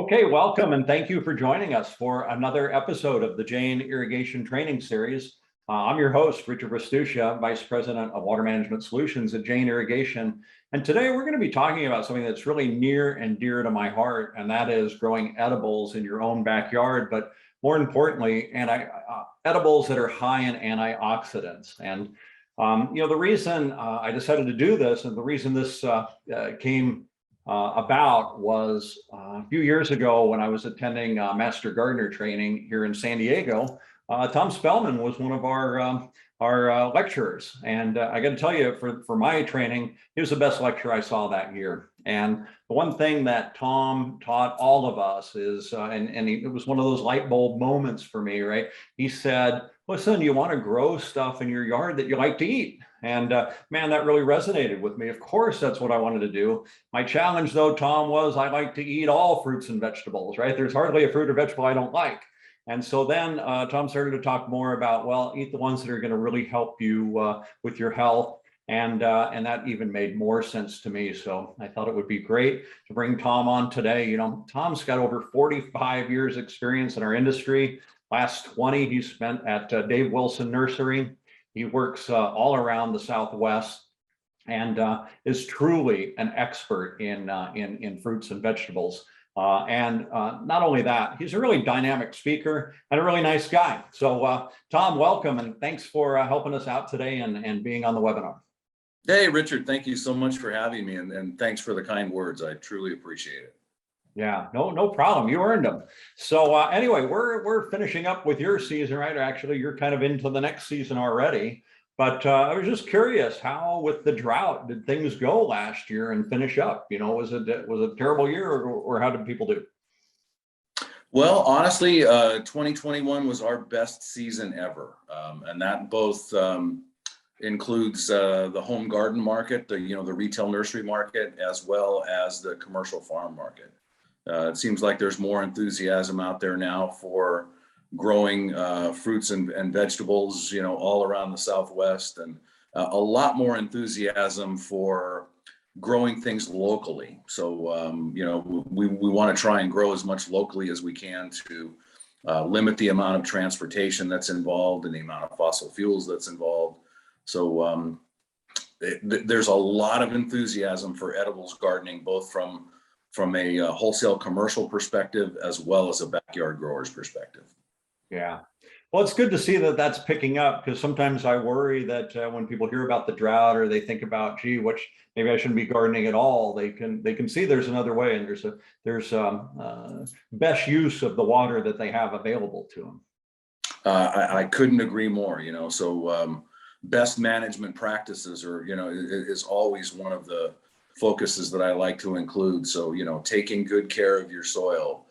Okay, welcome and thank you for joining us for another episode of the Jane Irrigation Training Series. I'm your host, Richard Restuccia, Vice President of Water Management Solutions at Jane Irrigation. And today we're going to be talking about something that's really near and dear to my heart, and that is growing edibles in your own backyard, but more importantly, edibles that are high in antioxidants. And the reason I decided to do this, and the reason this came about was a few years ago when I was attending Master Gardener training here in San Diego. Tom Spellman was one of our lecturers, and I got to tell you, for my training, he was the best lecturer I saw that year. And the one thing that Tom taught all of us is, it was one of those light bulb moments for me, right? He said, "Listen, you want to grow stuff in your yard that you like to eat." And man, that really resonated with me. Of course, that's what I wanted to do. My challenge, though, Tom, was I like to eat all fruits and vegetables, right? There's hardly a fruit or vegetable I don't like. And so then Tom started to talk more about, well, eat the ones that are going to really help you with your health. And that even made more sense to me. So I thought it would be great to bring Tom on today. You know, Tom's got over 45 years experience in our industry. Last 20 he spent at Dave Wilson Nursery. He works all around the Southwest and is truly an expert in fruits and vegetables. Not only that, he's a really dynamic speaker and a really nice guy. So Tom, welcome, and thanks for helping us out today and being on the webinar. Hey, Richard, thank you so much for having me, and thanks for the kind words. I truly appreciate it. Yeah, no problem. You earned them. So anyway, we're finishing up with your season, right? Actually, you're kind of into the next season already. But I was just curious, how with the drought did things go last year and finish up? You know, was it a terrible year, or how did people do? Well, honestly, 2021 was our best season ever, and that both includes the home garden market, the retail nursery market, as well as the commercial farm market. It seems like there's more enthusiasm out there now for growing fruits and vegetables, all around the Southwest, and a lot more enthusiasm for growing things locally. So, we want to try and grow as much locally as we can to limit the amount of transportation that's involved and the amount of fossil fuels that's involved. So there's a lot of enthusiasm for edibles gardening, both from a wholesale commercial perspective as well as a backyard grower's perspective. Yeah. Well, it's good to see that that's picking up, because sometimes I worry that when people hear about the drought, or they think about, gee, maybe I shouldn't be gardening at all, they can see there's another way, and there's best use of the water that they have available to them. I couldn't agree more. So best management practices is always one of the focuses that I like to include. So, taking good care of your soil,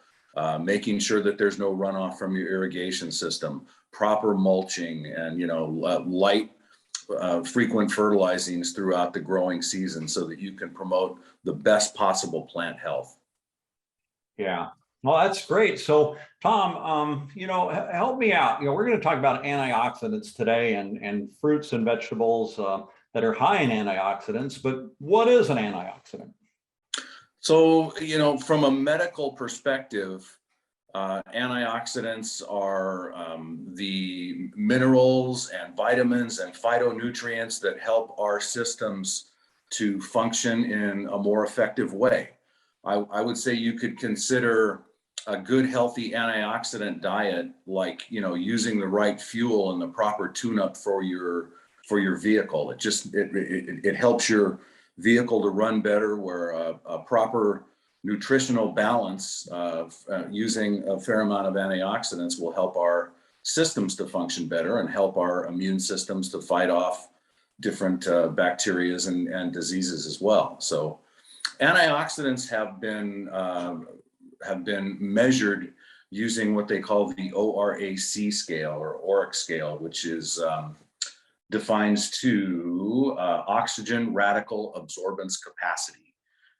making sure that there's no runoff from your irrigation system, proper mulching, and, light, frequent fertilizings throughout the growing season so that you can promote the best possible plant health. Yeah. Well, that's great. So, Tom, help me out. We're going to talk about antioxidants today and fruits and vegetables that are high in antioxidants, but what is an antioxidant? So, from a medical perspective, antioxidants are the minerals and vitamins and phytonutrients that help our systems to function in a more effective way. I would say you could consider a good, healthy antioxidant diet like, using the right fuel and the proper tune-up for your vehicle. It helps your vehicle to run better, where a proper nutritional balance using a fair amount of antioxidants will help our systems to function better and help our immune systems to fight off different bacterias and diseases as well. So antioxidants have been measured using what they call the ORAC scale, or ORAC scale, which is defines to oxygen radical absorbance capacity.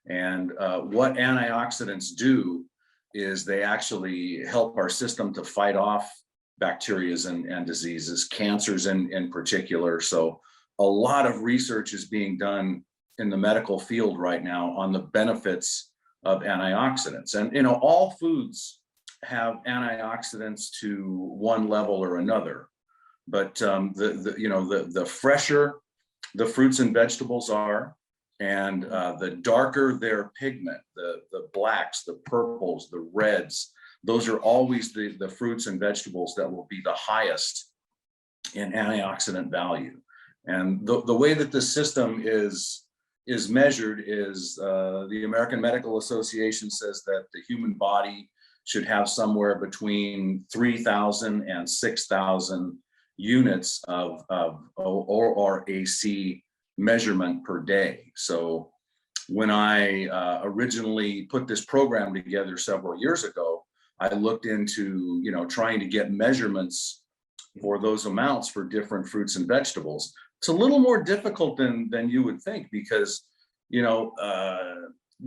And what antioxidants do is they actually help our system to fight off bacteria and diseases, cancers in particular. So a lot of research is being done in the medical field right now on the benefits of antioxidants. And, all foods have antioxidants to one level or another. But the fresher the fruits and vegetables are, and the darker their pigment, the blacks, the purples, the reds, those are always the fruits and vegetables that will be the highest in antioxidant value. And the way that the system is measured is the American Medical Association says that the human body should have somewhere between 3,000 and 6,000 units of ORAC measurement per day. So when I originally put this program together several years ago, I looked into, trying to get measurements for those amounts for different fruits and vegetables. It's a little more difficult than you would think, because,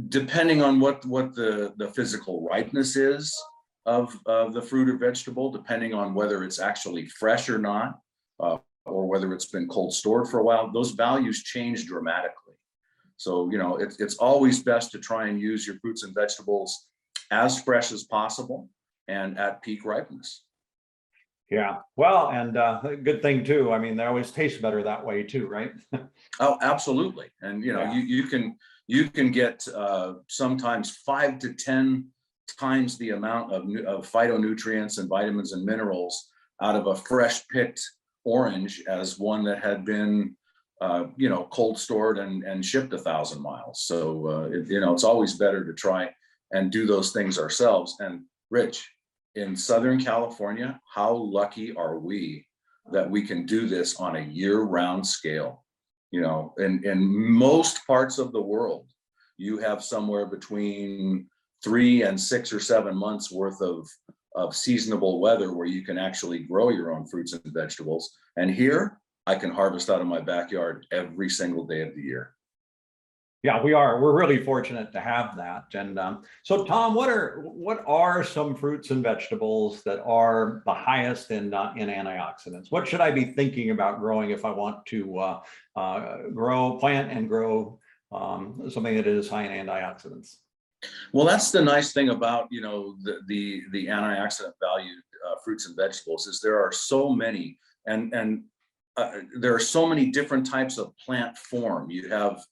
depending on what the physical ripeness is of the fruit or vegetable, depending on whether it's actually fresh or not, or whether it's been cold stored for a while, those values change dramatically. So, it's always best to try and use your fruits and vegetables as fresh as possible and at peak ripeness. Yeah, well, and a good thing too. I mean, they always taste better that way too, right? Oh, absolutely. And you can get sometimes 5 to 10 times the amount of phytonutrients and vitamins and minerals out of a fresh picked orange as one that had been cold stored and shipped 1,000 miles. So it's always better to try and do those things ourselves. And Rich, in Southern California, how lucky are we that we can do this on a year-round scale? In most parts of the world, you have somewhere between 3 and 6 or 7 months worth of seasonable weather where you can actually grow your own fruits and vegetables. And here, I can harvest out of my backyard every single day of the year. Yeah, we're really fortunate to have that. And so Tom, what are some fruits and vegetables that are the highest in antioxidants? What should I be thinking about growing if I want to plant and grow something that is high in antioxidants? Well, that's the nice thing about the antioxidant valued fruits and vegetables is there are so many, and there are so many different types of plant form. You have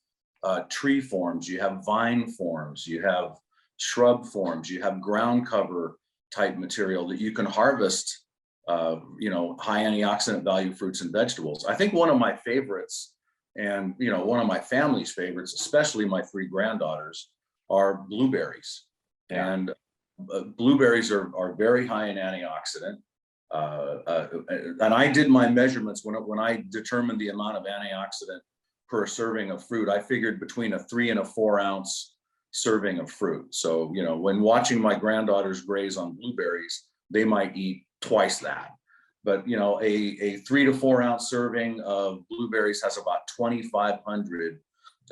tree forms, you have vine forms, you have shrub forms, you have ground cover type material that you can harvest, high antioxidant value fruits and vegetables. I think one of my favorites, and one of my family's favorites, especially my 3 granddaughters, are blueberries. Yeah. And blueberries are very high in antioxidant. And I did my measurements when I determined the amount of antioxidant per serving of fruit. I figured between a 3 and a 4 ounce serving of fruit. So, when watching my granddaughters graze on blueberries, they might eat twice that. But, a 3 to 4 ounce serving of blueberries has about 2,500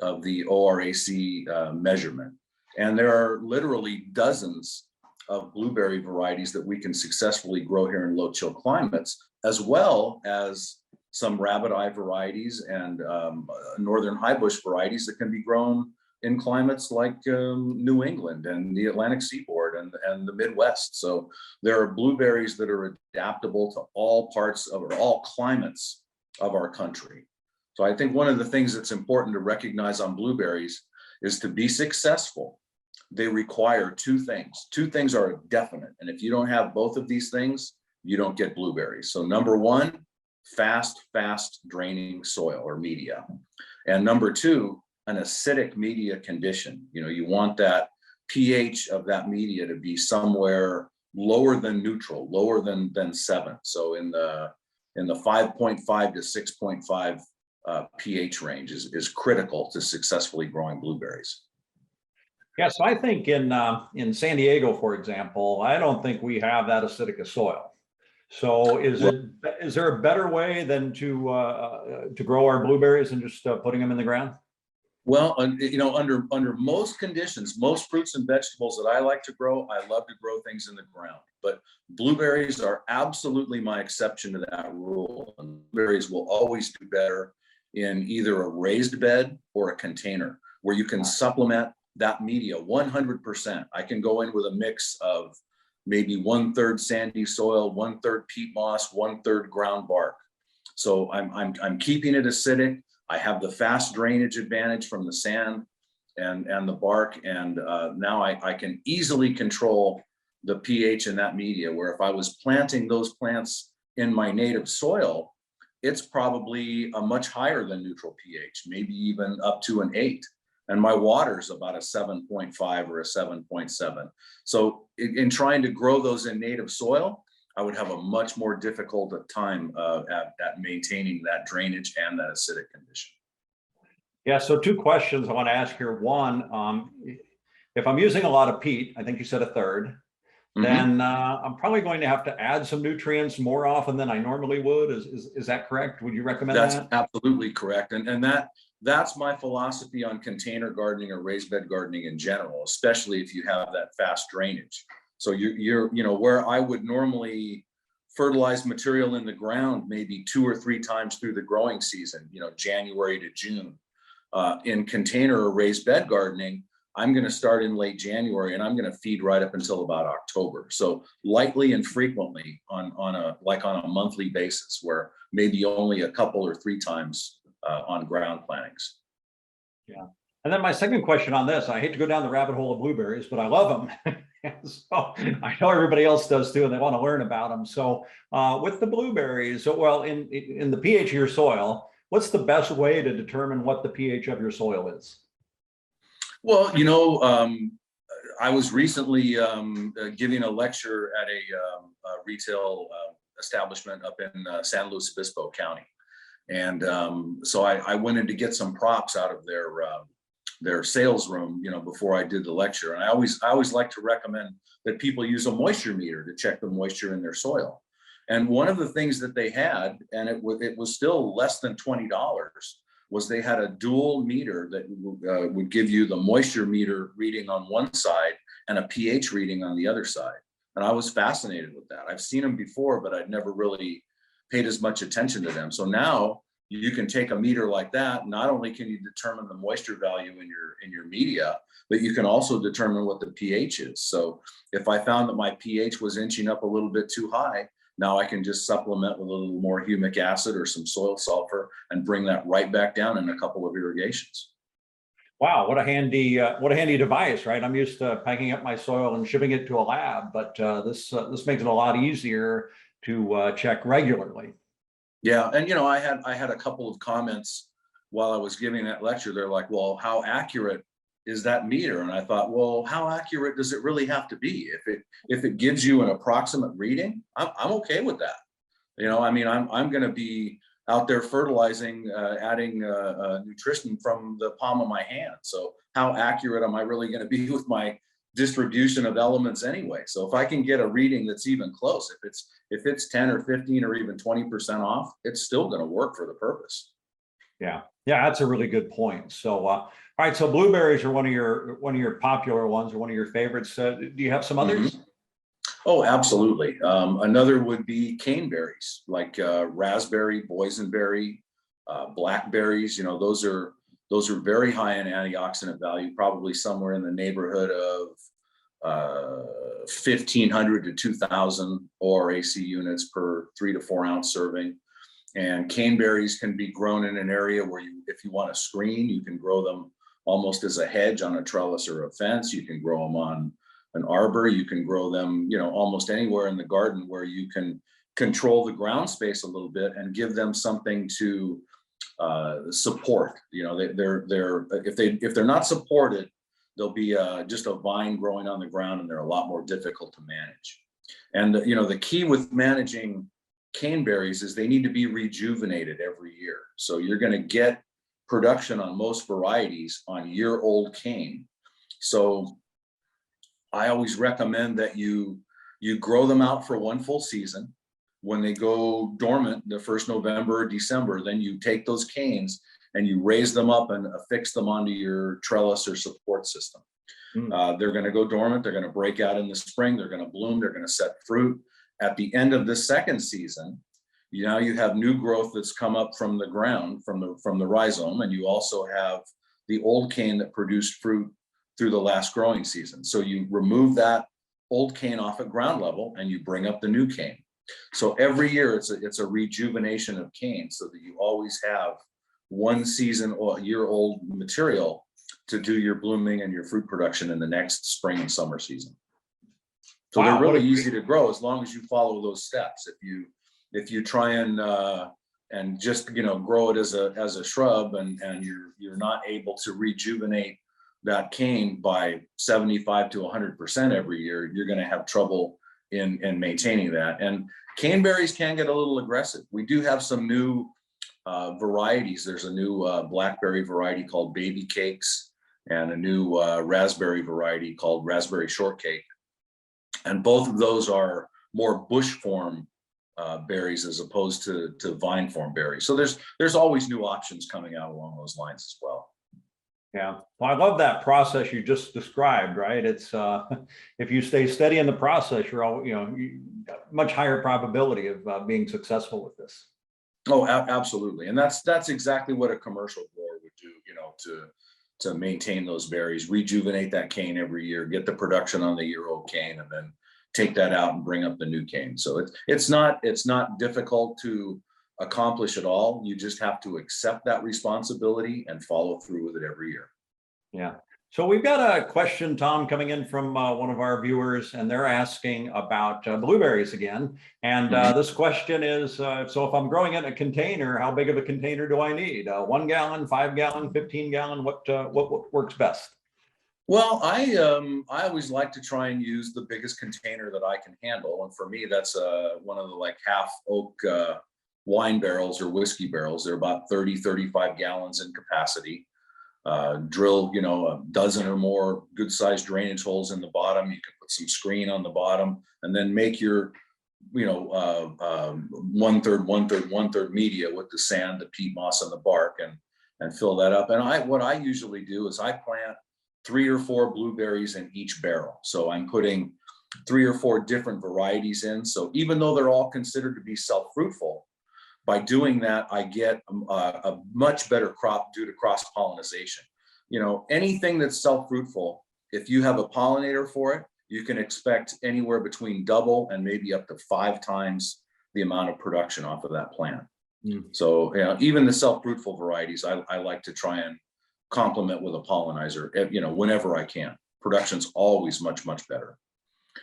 of the ORAC measurement. And there are literally dozens of blueberry varieties that we can successfully grow here in low chill climates, as well as some rabbit eye varieties and northern high bush varieties that can be grown in climates like New England and the Atlantic seaboard and the Midwest. So there are blueberries that are adaptable to all parts of or all climates of our country. So I think one of the things that's important to recognize on blueberries is to be successful. They require 2 things. 2 things are definite. And if you don't have both of these things, you don't get blueberries. So number 1, fast draining soil or media. And number 2, an acidic media condition. You want that pH of that media to be somewhere lower than neutral, lower than 7. So in the 5.5 to 6.5 pH range is critical to successfully growing blueberries. Yes, I think in San Diego, for example, I don't think we have that acidic a soil. So is there a better way than to grow our blueberries than just putting them in the ground? Well, under most conditions, most fruits and vegetables that I like to grow, I love to grow things in the ground. But blueberries are absolutely my exception to that rule. And blueberries will always do better in either a raised bed or a container where you can supplement that media 100%. I can go in with a mix of maybe 1/3 sandy soil, 1/3 peat moss, 1/3 ground bark. So I'm keeping it acidic. I have the fast drainage advantage from the sand and the bark, and now I can easily control the pH in that media, where if I was planting those plants in my native soil, it's probably a much higher than neutral pH, maybe even up to an 8. And my water's about a 7.5 or a 7.7. So in trying to grow those in native soil, I would have a much more difficult time at maintaining that drainage and that acidic condition. Yeah, so two questions I want to ask here. One, if I'm using a lot of peat, I think you said 1/3, then I'm probably going to have to add some nutrients more often than I normally would. Is that correct? Would you recommend that? That's absolutely correct. And that's my philosophy on container gardening or raised bed gardening in general, especially if you have that fast drainage. So you're where I would normally fertilize material in the ground maybe 2 or 3 times through the growing season, January to June. In container or raised bed gardening, I'm going to start in late January and I'm going to feed right up until about October. So lightly and frequently on a monthly basis, where maybe only a couple or 3 times on ground plantings. Yeah. And then my second question on this, I hate to go down the rabbit hole of blueberries, but I love them. So I know everybody else does too, and they want to learn about them. So with the blueberries, in the pH of your soil, what's the best way to determine what the pH of your soil is? Well, I was recently giving a lecture at a retail establishment up in San Luis Obispo County. And so I went in to get some props out of their sales room, before I did the lecture. And I always like to recommend that people use a moisture meter to check the moisture in their soil. And one of the things that they had, and it was still less than $20, was they had a dual meter that would give you the moisture meter reading on one side and a pH reading on the other side. And I was fascinated with that. I've seen them before, but I'd never really paid as much attention to them. So now you can take a meter like that. Not only can you determine the moisture value in your media, but you can also determine what the pH is. So if I found that my pH was inching up a little bit too high, now I can just supplement with a little more humic acid or some soil sulfur and bring that right back down in a couple of irrigations. Wow, what a handy device, right? I'm used to packing up my soil and shipping it to a lab, but this makes it a lot easier to check regularly. Yeah, and I had a couple of comments while I was giving that lecture. They're like, "Well, how accurate is that meter?" And I thought, well, how accurate does it really have to be? If it gives you an approximate reading, I'm okay with that. I'm going to be out there fertilizing, adding nutrition from the palm of my hand. So how accurate am I really going to be with my distribution of elements anyway? So if I can get a reading that's even close, if it's 10 or 15 or even 20% off, it's still going to work for the purpose. Yeah, that's a really good point. So, all right, so blueberries are one of your popular ones, or one of your favorites. Do you have some others? Oh, absolutely. Another would be caneberries, like raspberry, boysenberry, blackberries. Those are very high in antioxidant value, probably somewhere in the neighborhood of 1,500 to 2,000 ORAC units per 3 to 4 ounce serving. And caneberries can be grown in an area where if you want to screen, you can grow them almost as a hedge on a trellis or a fence. You can grow them on an arbor. You can grow them, almost anywhere in the garden where you can control the ground space a little bit and give them something to support. If they're not supported, they'll be just a vine growing on the ground, and they're a lot more difficult to manage. And the key with managing caneberries is they need to be rejuvenated every year. So you're going to get production on most varieties on year-old cane. So I always recommend that you grow them out for one full season. When they go dormant the first November or December, then you take those canes and you raise them up and affix them onto your trellis or support system. They're going to go dormant. They're going to break out in the spring. They're going to bloom. They're going to set fruit. At the end of the second season, you have new growth that's come up from the ground, from the rhizome, and you also have the old cane that produced fruit through the last growing season. So you remove that old cane off at ground level and you bring up the new cane. So every year it's a rejuvenation of cane so that you always have one season or year old material to do your blooming and your fruit production in the next spring and summer season. So Wow, they're really easy to grow as long as you follow those steps. If you try and just grow it as a shrub and you're not able to rejuvenate that cane by 75 to 100% every year, you're going to have trouble in maintaining that. And caneberries can get a little aggressive. We do have some new varieties. There's a new blackberry variety called Baby Cakes and a new raspberry variety called Raspberry Shortcake. And both of those are more bush form berries as opposed to vine form berries. So there's always new options coming out along those lines as well. Yeah, well, I love that process you just described, right? It's if you stay steady in the process, you're all, much higher probability of being successful with this. Oh, absolutely. And that's exactly what a commercial grower would do, to maintain those berries, rejuvenate that cane every year, get the production on the year-old cane, and then take that out and bring up the new cane. So it's not difficult to accomplish it all. You just have to accept that responsibility and follow through with it every year. Yeah. So we've got a question, Tom, coming in from one of our viewers, and they're asking about blueberries again. And this question is, so if I'm growing in a container, how big of a container do I need? 1 gallon, 5 gallon, 15 gallon? What works best? Well, I always like to try and use the biggest container that I can handle. And for me, that's one of the half oak wine barrels or whiskey barrels. They're about 30, 35 gallons in capacity. Drill, a dozen or more good sized drainage holes in the bottom. You can put some screen on the bottom and then make your, 1/3, 1/3, 1/3 media with the sand, the peat moss and the bark and fill that up. And what I usually do is I plant 3 or 4 blueberries in each barrel. So I'm putting 3 or 4 different varieties in. So even though they're all considered to be self-fruitful, by doing that, I get a much better crop due to cross-pollination. Anything that's self-fruitful, if you have a pollinator for it, you can expect anywhere between double and maybe up to 5 times the amount of production off of that plant. So even the self-fruitful varieties, I like to try and complement with a pollinizer, whenever I can. Production's always much, much better.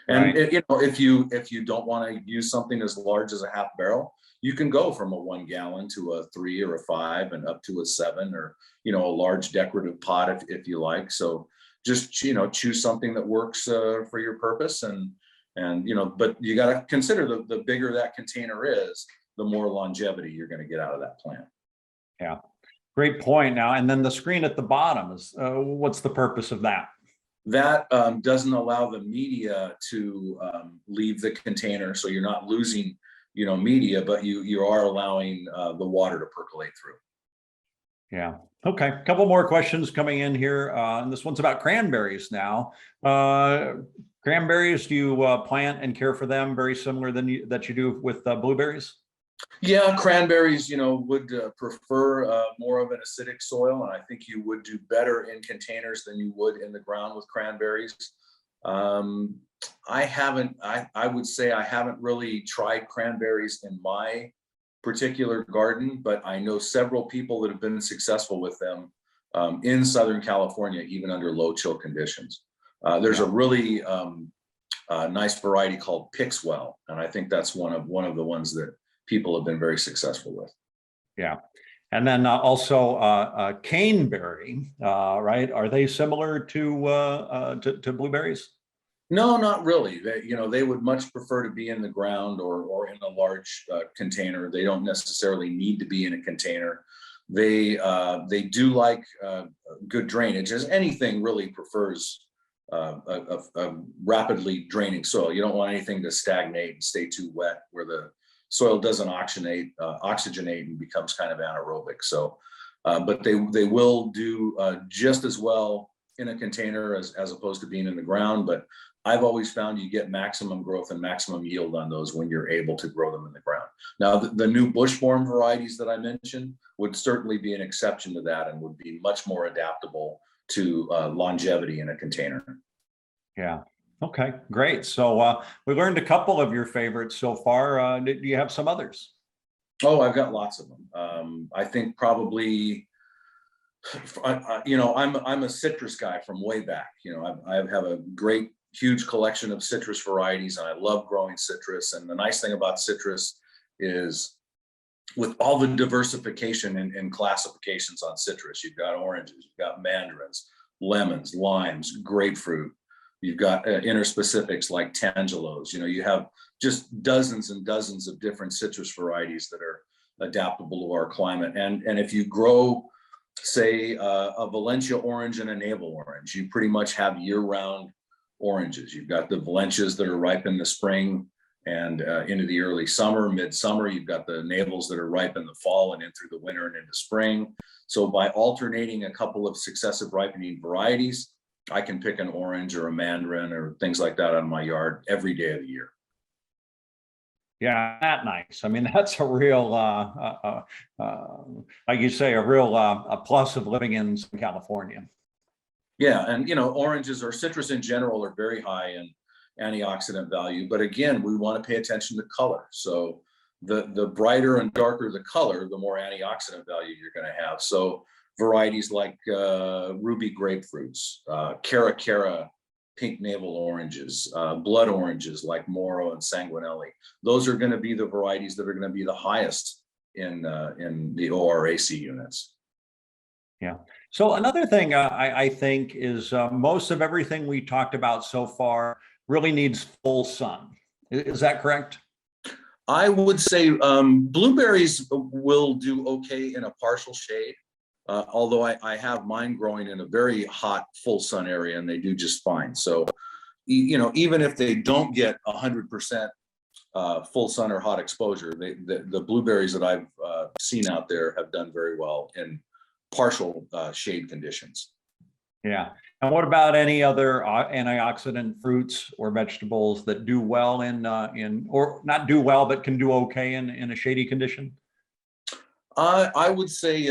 And right. if you don't want to use something as large as a half barrel, you can go from a 1 gallon to a 3 or a 5 and up to a 7 or, a large decorative pot if you like. So just, choose something that works for your purpose but you got to consider the bigger that container is, the more longevity you're going to get out of that plant. Yeah, great point. Now, and then the screen at the bottom is, what's the purpose of that? That doesn't allow the media to leave the container. So you're not losing media, but you are allowing the water to percolate through. Yeah. Okay. A couple more questions coming in here. And this one's about cranberries now. Cranberries, do you plant and care for them very similar that you do with blueberries? Yeah, cranberries, would prefer more of an acidic soil. And I think you would do better in containers than you would in the ground with cranberries. I would say I haven't really tried cranberries in my particular garden, but I know several people that have been successful with them in Southern California, even under low chill conditions. There's a really nice variety called Pixwell, and I think that's one of the ones that people have been very successful with. Yeah. And then also Caneberry, right? Are they similar to blueberries? No, not really. They would much prefer to be in the ground or in a large container. They don't necessarily need to be in a container. They do like good drainage, as anything really prefers a rapidly draining soil. You don't want anything to stagnate and stay too wet where the soil doesn't oxygenate and becomes kind of anaerobic. So, but they will do just as well in a container as opposed to being in the ground. But I've always found you get maximum growth and maximum yield on those when you're able to grow them in the ground. Now, the new bush form varieties that I mentioned would certainly be an exception to that and would be much more adaptable to longevity in a container. Yeah. Okay, great. So we learned a couple of your favorites so far. Do you have some others? Oh, I've got lots of them. I think probably, I'm a citrus guy from way back. I have a great, huge collection of citrus varieties, and I love growing citrus. And the nice thing about citrus is, with all the diversification and classifications on citrus, you've got oranges, you've got mandarins, lemons, limes, grapefruit. You've got interspecifics like tangelos. You have just dozens and dozens of different citrus varieties that are adaptable to our climate. And if you grow, say, a Valencia orange and a navel orange, you pretty much have year-round oranges. You've got the Valencias that are ripe in the spring and into the early summer, midsummer. You've got the navels that are ripe in the fall and in through the winter and into spring. So by alternating a couple of successive ripening varieties, I can pick an orange or a mandarin or things like that out of my yard every day of the year. Yeah, that nice. I mean, that's a real, like you say, a real a plus of living in California. Yeah, and oranges or citrus in general are very high in antioxidant value, but again, we want to pay attention to color. So the brighter and darker the color, the more antioxidant value you're going to have. So varieties like ruby grapefruits, Cara pink navel oranges, blood oranges like Moro and Sanguinelli. Those are going to be the varieties that are going to be the highest in the ORAC units. Yeah. So another thing I think is most of everything we talked about so far really needs full sun. Is that correct? I would say blueberries will do okay in a partial shade. Although I have mine growing in a very hot full sun area, and they do just fine. So, even if they don't get 100% full sun or hot exposure, the blueberries that I've seen out there have done very well in partial shade conditions. Yeah. And what about any other antioxidant fruits or vegetables that do well in or not do well, but can do okay in a shady condition? I would say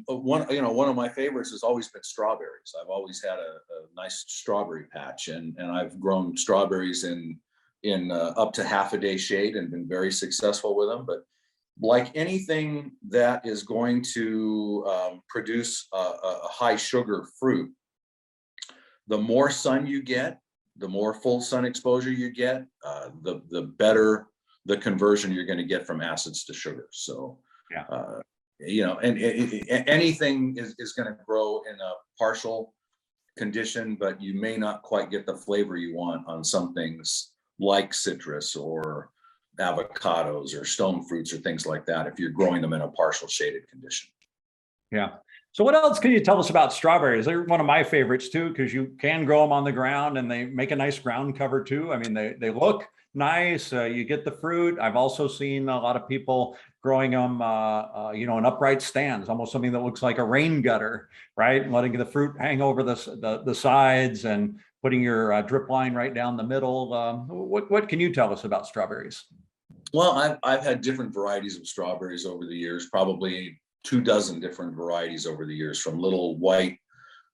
one of my favorites has always been strawberries. I've always had a nice strawberry patch, and I've grown strawberries in up to half a day shade and been very successful with them. But like anything that is going to produce a high sugar fruit, the more sun you get, the more full sun exposure you get, the better the conversion you're going to get from acids to sugar. So, yeah. Anything is going to grow in a partial condition, but you may not quite get the flavor you want on some things like citrus or avocados or stone fruits or things like that if you're growing them in a partial shaded condition. Yeah. So what else can you tell us about strawberries? They're one of my favorites too, because you can grow them on the ground and they make a nice ground cover too. I mean, they look nice. You get the fruit. I've also seen a lot of people growing them, in upright stands, almost something that looks like a rain gutter, right? And letting the fruit hang over the sides and putting your drip line right down the middle. What can you tell us about strawberries? Well, I've had different varieties of strawberries over the years, probably 24 different varieties over the years, from little white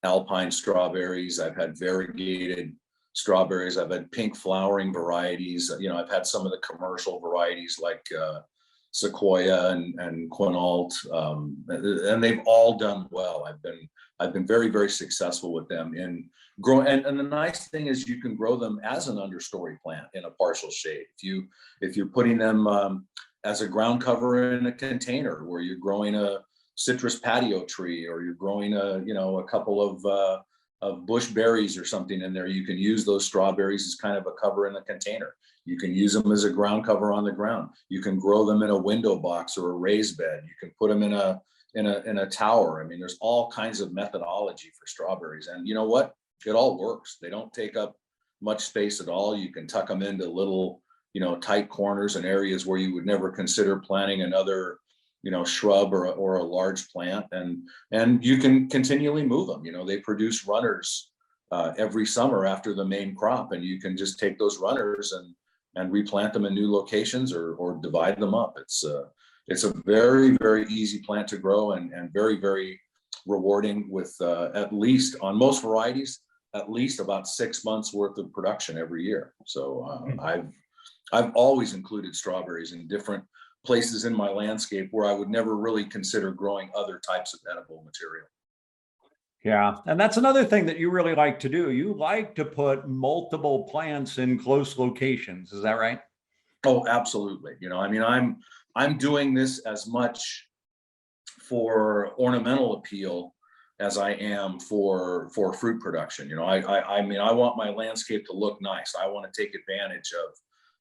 alpine strawberries. I've had variegated strawberries. I've had pink flowering varieties. I've had some of the commercial varieties like Sequoia and Quinault, and they've all done well. I've been very, very successful with them in grow. And the nice thing is you can grow them as an understory plant in a partial shade. If you're putting them as a ground cover in a container, where you're growing a citrus patio tree, or you're growing a couple of bush berries or something in there, you can use those strawberries as kind of a cover in the container. You can use them as a ground cover on the ground. You can grow them in a window box or a raised bed. You can put them in a tower. I mean, there's all kinds of methodology for strawberries, and you know what? It all works. They don't take up much space at all. You can tuck them into little, tight corners and areas where you would never consider planting another, shrub or a large plant, and you can continually move them. They produce runners every summer after the main crop, and you can just take those runners and replant them in new locations or divide them up. It's a very, very easy plant to grow and very, very rewarding with at least on most varieties, at least about 6 months worth of production every year. So I've always included strawberries in different places in my landscape where I would never really consider growing other types of edible material. Yeah, and that's another thing that you really like to do. You like to put multiple plants in close locations. Is that right? Oh, absolutely. I mean, I'm doing this as much for ornamental appeal as I am for fruit production. I mean, I want my landscape to look nice. I want to take advantage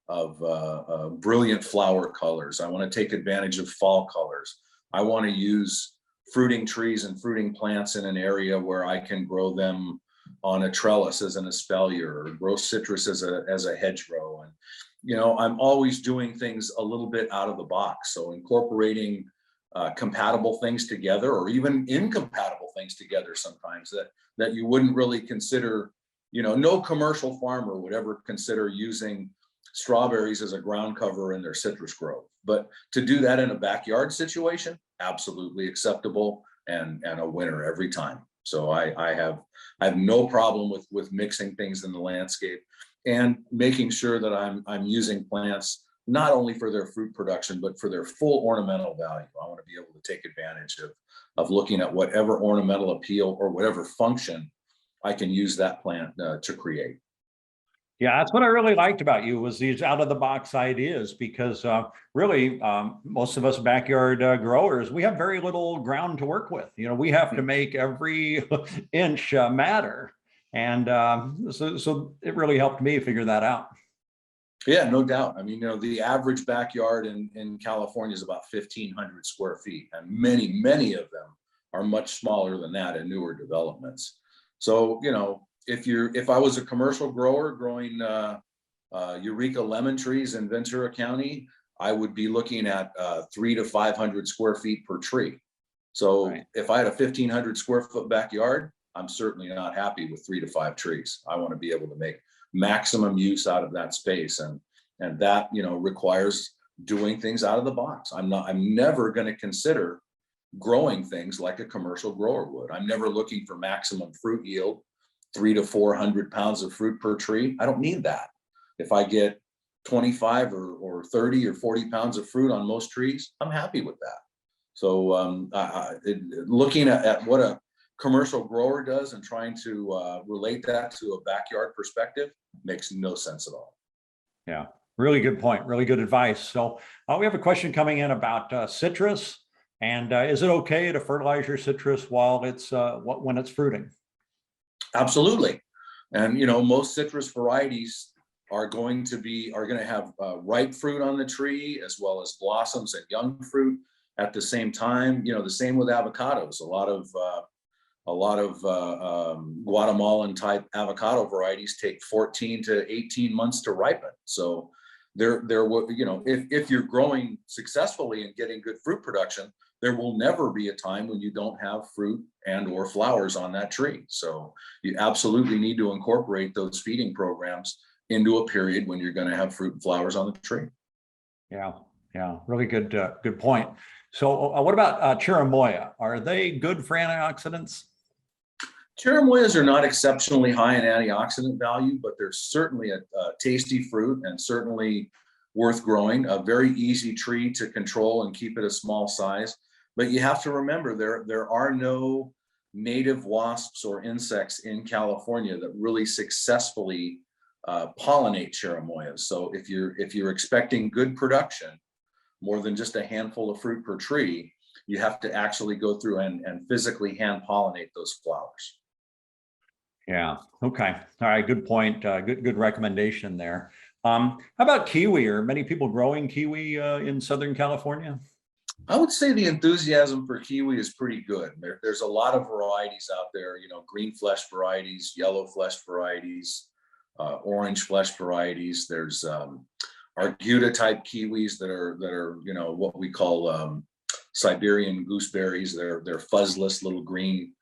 of brilliant flower colors. I want to take advantage of fall colors. I want to use fruiting trees and fruiting plants in an area where I can grow them on a trellis as an espalier, or grow citrus as a hedgerow. And I'm always doing things a little bit out of the box. So incorporating compatible things together, or even incompatible things together sometimes that you wouldn't really consider. No commercial farmer would ever consider using strawberries as a ground cover in their citrus grove. But to do that in a backyard situation, absolutely acceptable and a winner every time. So I have no problem with mixing things in the landscape and making sure that I'm using plants not only for their fruit production, but for their full ornamental value. I want to be able to take advantage of looking at whatever ornamental appeal or whatever function I can use that plant to create. Yeah, that's what I really liked about you, was these out of the box ideas, because really most of us backyard growers, we have very little ground to work with. We have to make every inch matter. And so it really helped me figure that out. Yeah, no doubt. I mean, the average backyard in California is about 1,500 square feet, and many of them are much smaller than that in newer developments. So, if I was a commercial grower growing Eureka lemon trees in Ventura County, I would be looking at 300 to 500 square feet per tree. So Right. if I had a 1,500 square foot backyard, I'm certainly not happy with 3 to 5 trees. I want to be able to make maximum use out of that space, and that requires doing things out of the box. I'm never going to consider growing things like a commercial grower would. I'm never looking for maximum fruit yield, 300 to 400 pounds of fruit per tree. I don't need that. If I get 25 or 30 or 40 pounds of fruit on most trees, I'm happy with that. So looking at what a commercial grower does and trying to relate that to a backyard perspective makes no sense at all. Yeah, really good point. Really good advice. So we have a question coming in about citrus. And is it okay to fertilize your citrus while when it's fruiting? Absolutely. And most citrus varieties are going to have ripe fruit on the tree, as well as blossoms and young fruit at the same time. The same with avocados. A lot of Guatemalan type avocado varieties take 14 to 18 months to ripen. So if you're growing successfully and getting good fruit production, there will never be a time when you don't have fruit and or flowers on that tree. So you absolutely need to incorporate those feeding programs into a period when you're going to have fruit and flowers on the tree. Yeah, really good point. So what about Cherimoya? Are they good for antioxidants? Cherimoyas are not exceptionally high in antioxidant value, but they're certainly a tasty fruit and certainly worth growing. A very easy tree to control and keep it a small size. But you have to remember there are no native wasps or insects in California that really successfully pollinate Cherimoyas. So if you're expecting good production, more than just a handful of fruit per tree, you have to actually go through and physically hand pollinate those flowers. Yeah. Okay. All right. Good point. Good recommendation there. How about kiwi? Are many people growing kiwi in Southern California? I would say the enthusiasm for kiwi is pretty good. There's a lot of varieties out there, green flesh varieties, yellow flesh varieties, orange flesh varieties. There's Arguta type kiwis that are what we call Siberian gooseberries. They're fuzzless little green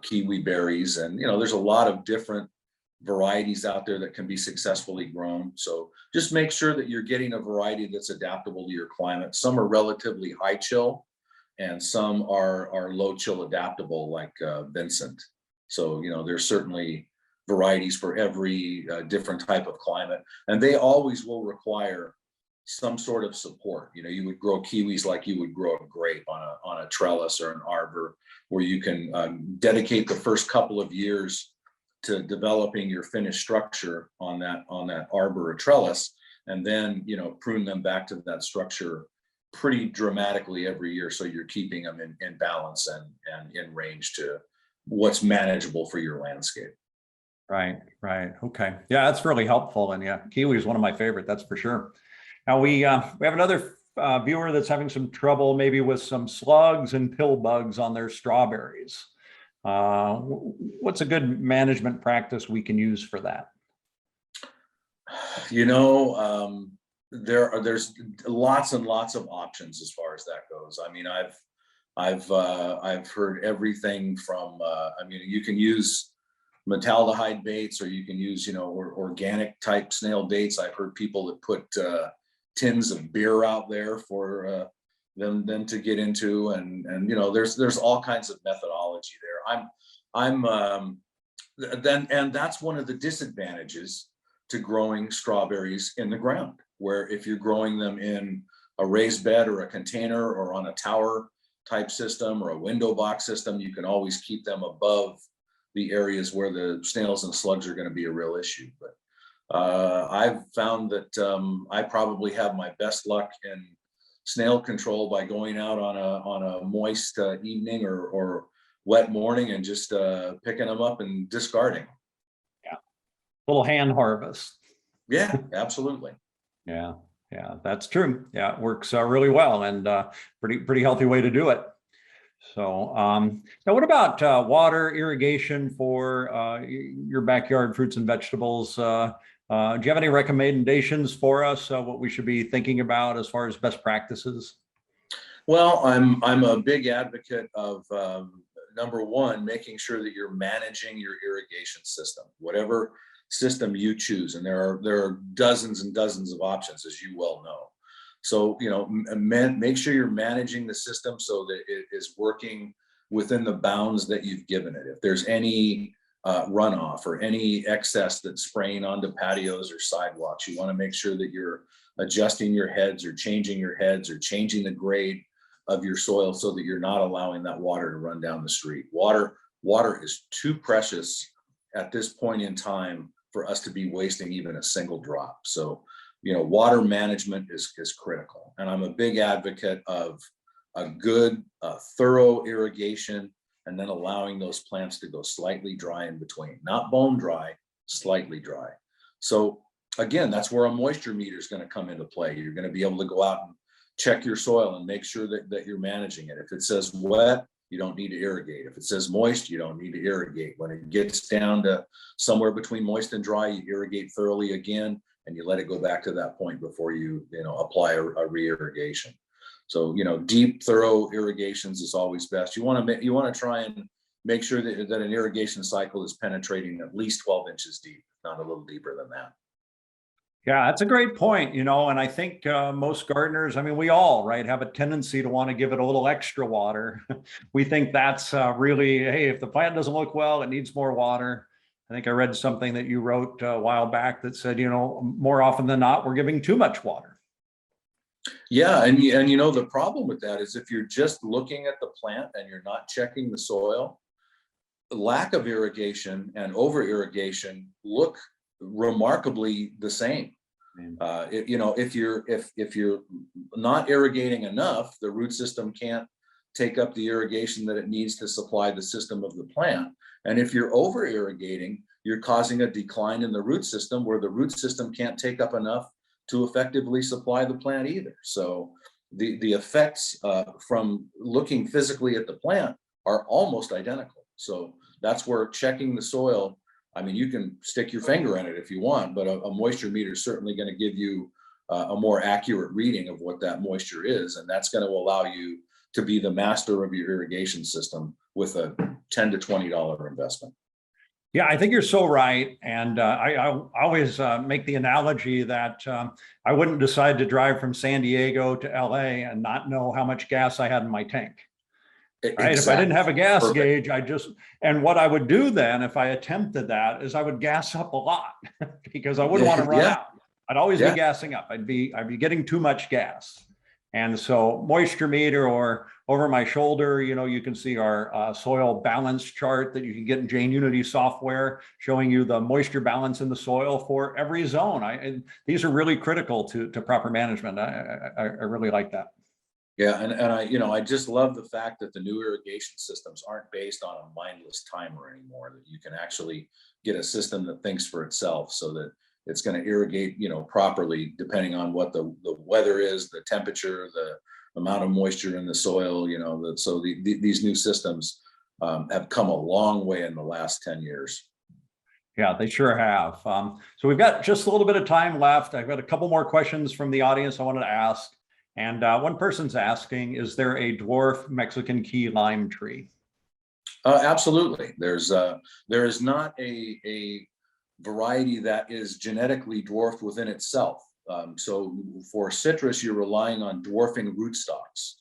kiwi berries, and there's a lot of different varieties out there that can be successfully grown. So just make sure that you're getting a variety that's adaptable to your climate. Some are relatively high chill and some are low chill adaptable, like Vincent. So, there's certainly varieties for every different type of climate, and they always will require some sort of support. You would grow kiwis like you would grow a grape on a trellis or an arbor, where you can dedicate the first couple of years to developing your finished structure on that arbor or trellis, and then prune them back to that structure pretty dramatically every year, so you're keeping them in balance and in range to what's manageable for your landscape. Right. Okay. Yeah, that's really helpful. And yeah, kiwi is one of my favorite, that's for sure. Now we have another viewer that's having some trouble maybe with some slugs and pill bugs on their strawberries. What's a good management practice we can use for that? There's lots and lots of options as far as that goes. I mean, I've heard everything from you can use metaldehyde baits, or you can use or organic type snail baits. I've heard people that put tins of beer out there for them to get into, and there's all kinds of methodology there. And that's one of the disadvantages to growing strawberries in the ground, where if you're growing them in a raised bed or a container or on a tower type system or a window box system, you can always keep them above the areas where the snails and slugs are going to be a real issue. But I've found that I probably have my best luck in snail control by going out on a moist evening or wet morning and just picking them up and discarding. Yeah, little hand harvest. Yeah, absolutely. Yeah, that's true. Yeah, it works really well, and pretty healthy way to do it. So now what about water irrigation for your backyard fruits and vegetables? Do you have any recommendations for us, what we should be thinking about as far as best practices? Well, I'm a big advocate of number one, making sure that you're managing your irrigation system, whatever system you choose, and there are dozens and dozens of options, as you well know. So make sure you're managing the system so that it is working within the bounds that you've given it. If there's any runoff or any excess that's spraying onto patios or sidewalks, you want to make sure that you're adjusting your heads or changing the grade of your soil so that you're not allowing that water to run down the street. Water is too precious at this point in time for us to be wasting even a single drop. So water management is critical. And I'm a big advocate of a good, thorough irrigation, and then allowing those plants to go slightly dry in between, not bone dry, slightly dry. So again, that's where a moisture meter is going to come into play. You're going to be able to go out and check your soil and make sure that you're managing it. If it says wet, you don't need to irrigate. If it says moist, you don't need to irrigate. When it gets down to somewhere between moist and dry, you irrigate thoroughly again, and you let it go back to that point before you apply a re-irrigation. So deep, thorough irrigations is always best. You want to try and make sure that an irrigation cycle is penetrating at least 12 inches deep, not a little deeper than that. Yeah, that's a great point. And I think most gardeners, we all, right, have a tendency to want to give it a little extra water. We think that's really, hey, if the plant doesn't look well, it needs more water. I think I read something that you wrote a while back that said, more often than not, we're giving too much water. Yeah, and the problem with that is if you're just looking at the plant and you're not checking the soil, lack of irrigation and over irrigation look remarkably the same. If you're not irrigating enough, the root system can't take up the irrigation that it needs to supply the system of the plant. And if you're over irrigating, you're causing a decline in the root system, where the root system can't take up enough to effectively supply the plant either. So the effects from looking physically at the plant are almost identical. So that's where checking the soil, you can stick your finger in it if you want, but a moisture meter is certainly going to give you a more accurate reading of what that moisture is. And that's going to allow you to be the master of your irrigation system with a $10 to $20 investment. Yeah, I think you're so right. And I always make the analogy that I wouldn't decide to drive from San Diego to LA and not know how much gas I had in my tank. Right. If I didn't have a gas Perfect. gauge, and what I would do then if I attempted that is I would gas up a lot because I wouldn't want to run Yeah, out. I'd always be yeah. gassing up. I'd be getting too much gas. And so moisture meter or over my shoulder, you can see our soil balance chart that you can get in Jane Unity software showing you the moisture balance in the soil for every zone. And these are really critical to proper management. I really like that. Yeah, and I just love the fact that the new irrigation systems aren't based on a mindless timer anymore, that you can actually get a system that thinks for itself so that it's going to irrigate, properly depending on what the weather is, the temperature, the amount of moisture in the soil, these new systems have come a long way in the last 10 years. Yeah, they sure have. So we've got just a little bit of time left. I've got a couple more questions from the audience I wanted to ask. And one person's asking, is there a dwarf Mexican key lime tree? Absolutely. There is not a variety that is genetically dwarfed within itself. So for citrus, you're relying on dwarfing rootstocks.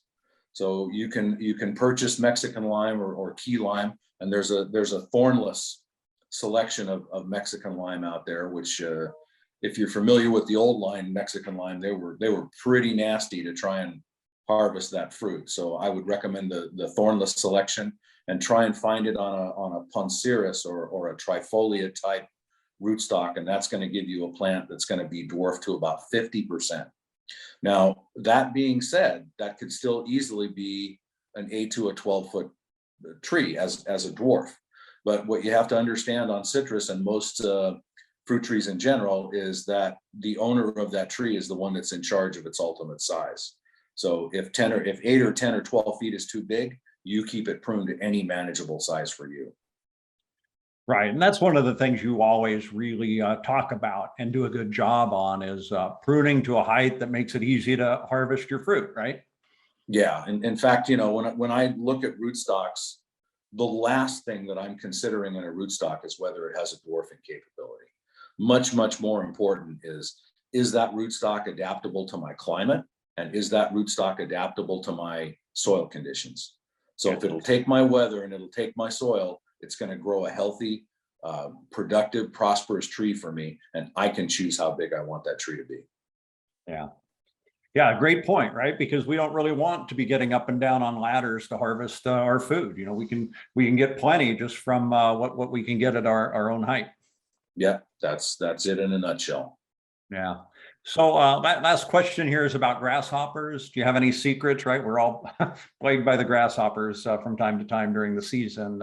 So you can purchase Mexican lime or key lime, and there's a thornless selection of Mexican lime out there, which if you're familiar with the old line Mexican lime, they were pretty nasty to try and harvest that fruit. So I would recommend the thornless selection and try and find it on a Ponceris or a Trifolia type rootstock, and that's going to give you a plant that's going to be dwarfed to about 50%. Now, that being said, that could still easily be an 8 to a 12-foot tree as a dwarf. But what you have to understand on citrus and most fruit trees in general is that the owner of that tree is the one that's in charge of its ultimate size. So if 8 or 10 or 12 feet is too big, you keep it pruned to any manageable size for you. Right. And that's one of the things you always really talk about and do a good job on is pruning to a height that makes it easy to harvest your fruit, right? Yeah. And in fact, when I look at rootstocks, the last thing that I'm considering in a rootstock is whether it has a dwarfing capability. Much, much more important is that rootstock adaptable to my climate? And is that rootstock adaptable to my soil conditions? So if it'll take my weather and it'll take my soil, it's going to grow a healthy, productive, prosperous tree for me. And I can choose how big I want that tree to be. Yeah. Yeah, great point, right? Because we don't really want to be getting up and down on ladders to harvest our food. We can get plenty just from what we can get at our own height. Yeah, that's it in a nutshell. Yeah. So that last question here is about grasshoppers. Do you have any secrets, right? We're all plagued by the grasshoppers from time to time during the season.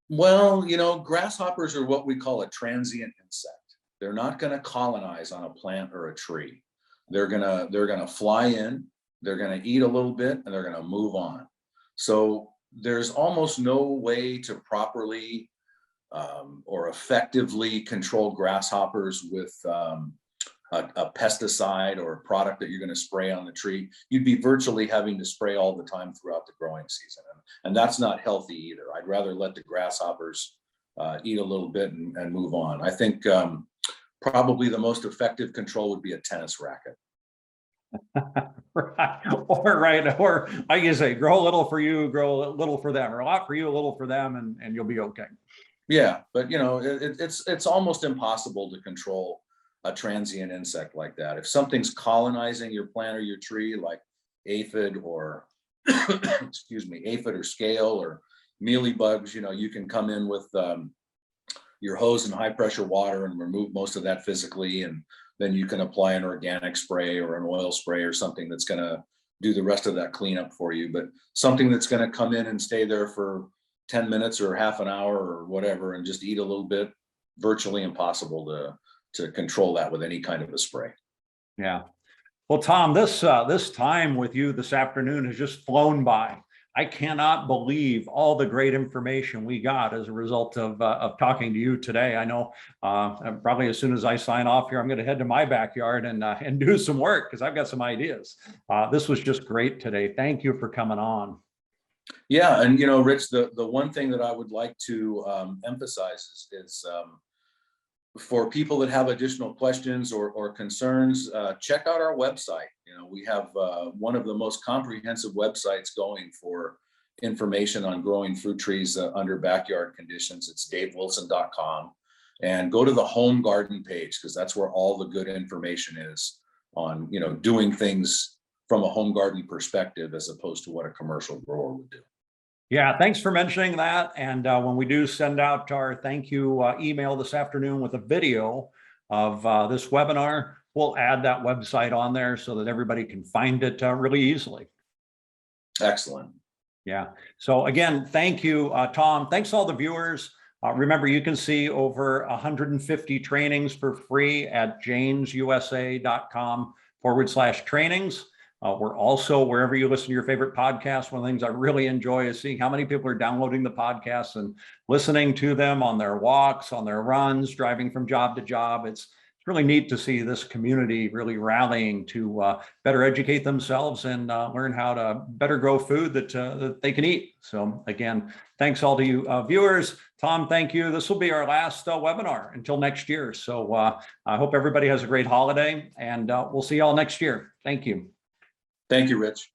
Well, grasshoppers are what we call a transient insect. They're not going to colonize on a plant or a tree. They're gonna fly in, they're gonna eat a little bit, and they're gonna move on. So there's almost no way to properly or effectively control grasshoppers with a pesticide or a product that you're going to spray on the tree. You'd be virtually having to spray all the time throughout the growing season, and that's not healthy either. I'd rather let the grasshoppers eat a little bit and move on. I think probably the most effective control would be a tennis racket. Right. Or like you say, grow a little for you, grow a little for them, or a lot for you, a little for them, and you'll be okay. Yeah, but it's almost impossible to control a transient insect like that. If something's colonizing your plant or your tree, like aphid or excuse me, aphid or scale or mealybugs, you can come in with your hose and high pressure water and remove most of that physically, and then you can apply an organic spray or an oil spray or something that's going to do the rest of that cleanup for you. But something that's going to come in and stay there for 10 minutes or half an hour or whatever and just eat a little bit, virtually impossible to control that with any kind of a spray. Yeah. Well, Tom, this time with you this afternoon has just flown by. I cannot believe all the great information we got as a result of talking to you today. I know probably as soon as I sign off here, I'm going to head to my backyard and do some work because I've got some ideas. This was just great today. Thank you for coming on. Yeah, and Rich, the one thing that I would like to emphasize is for people that have additional questions or concerns, check out our website. We have one of the most comprehensive websites going for information on growing fruit trees under backyard conditions, it's davewilson.com. And go to the home garden page, because that's where all the good information is on, doing things from a home garden perspective as opposed to what a commercial grower would do. Yeah, thanks for mentioning that. And when we do send out our thank you email this afternoon with a video of this webinar, we'll add that website on there so that everybody can find it really easily. Excellent. Yeah. So again, thank you, Tom. Thanks to all the viewers. Remember, you can see over 150 trainings for free at janesusa.com/trainings. We're also, wherever you listen to your favorite podcast, one of the things I really enjoy is seeing how many people are downloading the podcasts and listening to them on their walks, on their runs, driving from job to job. It's really neat to see this community really rallying to better educate themselves and learn how to better grow food that they can eat. So again, thanks all to you viewers. Tom, thank you. This will be our last webinar until next year. So I hope everybody has a great holiday, and we'll see you all next year. Thank you. Thank you, Rich.